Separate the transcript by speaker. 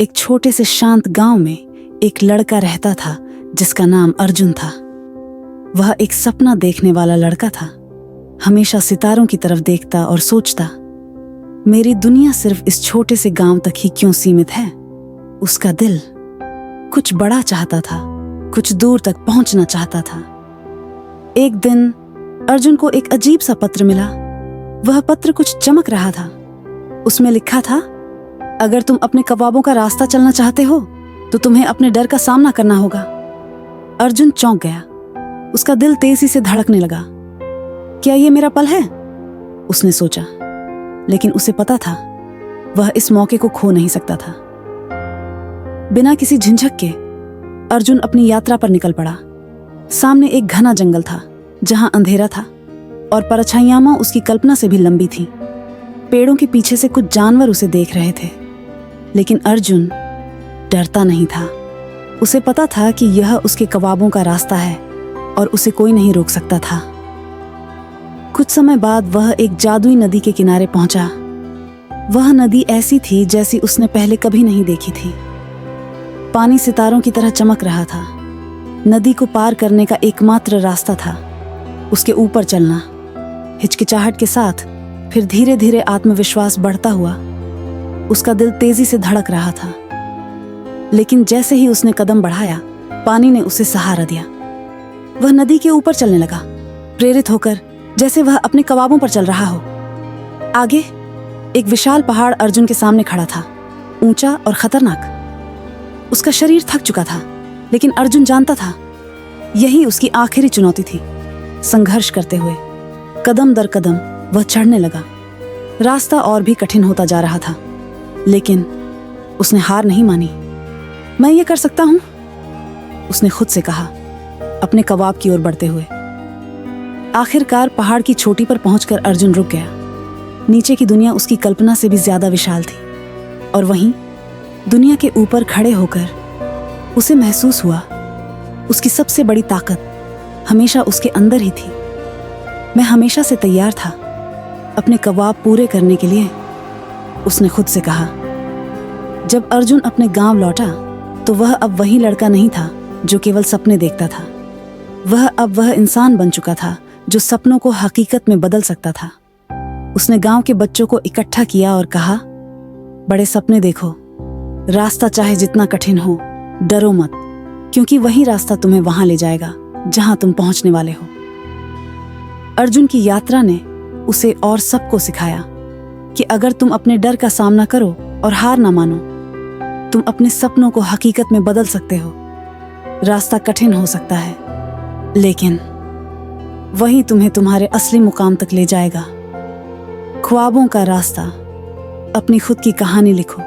Speaker 1: एक छोटे से शांत गांव में एक लड़का रहता था जिसका नाम अर्जुन था। वह एक सपना देखने वाला लड़का था। हमेशा सितारों की तरफ देखता और सोचता, मेरी दुनिया सिर्फ इस छोटे से गांव तक ही क्यों सीमित है। उसका दिल कुछ बड़ा चाहता था, कुछ दूर तक पहुंचना चाहता था। एक दिन अर्जुन को एक अजीब सा पत्र मिला। वह पत्र कुछ चमक रहा था। उसमें लिखा था, अगर तुम अपने ख्वाबों का रास्ता चलना चाहते हो तो तुम्हें अपने डर का सामना करना होगा। अर्जुन चौंक गया। उसका दिल तेजी से धड़कने लगा। क्या ये मेरा पल है? उसने सोचा, लेकिन उसे पता था वह इस मौके को खो नहीं सकता था। बिना किसी झिझक के अर्जुन अपनी यात्रा पर निकल पड़ा। सामने एक घना जंगल था जहां अंधेरा था और परछाइयां उसकी कल्पना से भी लंबी थीं। पेड़ों के पीछे से कुछ जानवर उसे देख रहे थे, लेकिन अर्जुन डरता नहीं था। उसे पता था कि यह उसके ख्वाबों का रास्ता है और उसे कोई नहीं रोक सकता था। कुछ समय बाद वह एक जादुई नदी के किनारे पहुंचा। वह नदी ऐसी थी जैसी उसने पहले कभी नहीं देखी थी। पानी सितारों की तरह चमक रहा था। नदी को पार करने का एकमात्र रास्ता था उसके ऊपर चलना। हिचकिचाहट के साथ फिर धीरे धीरे आत्मविश्वास बढ़ता हुआ उसका दिल तेजी से धड़क रहा था। लेकिन जैसे ही उसने कदम बढ़ाया, पानी ने उसे सहारा दिया। वह नदी के ऊपर चलने लगा, प्रेरित होकर, जैसे वह अपने ख्वाबों पर चल रहा हो। आगे एक विशाल पहाड़ अर्जुन के सामने खड़ा था, ऊंचा और खतरनाक। उसका शरीर थक चुका था, लेकिन अर्जुन जानता था यही उसकी आखिरी चुनौती थी। संघर्ष करते हुए कदम दर कदम वह चढ़ने लगा। रास्ता और भी कठिन होता जा रहा था, लेकिन उसने हार नहीं मानी। मैं ये कर सकता हूं, उसने खुद से कहा, अपने ख्वाब की ओर बढ़ते हुए। आखिरकार पहाड़ की चोटी पर पहुंचकर अर्जुन रुक गया। नीचे की दुनिया उसकी कल्पना से भी ज्यादा विशाल थी, और वहीं दुनिया के ऊपर खड़े होकर उसे महसूस हुआ उसकी सबसे बड़ी ताकत हमेशा उसके अंदर ही थी। मैं हमेशा से तैयार था अपने ख्वाब पूरे करने के लिए, उसने खुद से कहा। जब अर्जुन अपने गांव लौटा तो वह अब वही लड़का नहीं था जो केवल सपने देखता था। वह इंसान बन चुका था जो सपनों को हकीकत में बदल सकता था। उसने गांव के बच्चों को इकट्ठा किया और कहा, बड़े सपने देखो, रास्ता चाहे जितना कठिन हो, डरो मत, क्योंकि वही रास्ता तुम्हें वहां ले जाएगा जहां तुम पहुंचने वाले हो। अर्जुन की यात्रा ने उसे और सबको सिखाया कि अगर तुम अपने डर का सामना करो और हार ना मानो, तुम अपने सपनों को हकीकत में बदल सकते हो। रास्ता कठिन हो सकता है, लेकिन वही तुम्हें तुम्हारे असली मुकाम तक ले जाएगा। ख्वाबों का रास्ता, अपनी खुद की कहानी लिखो।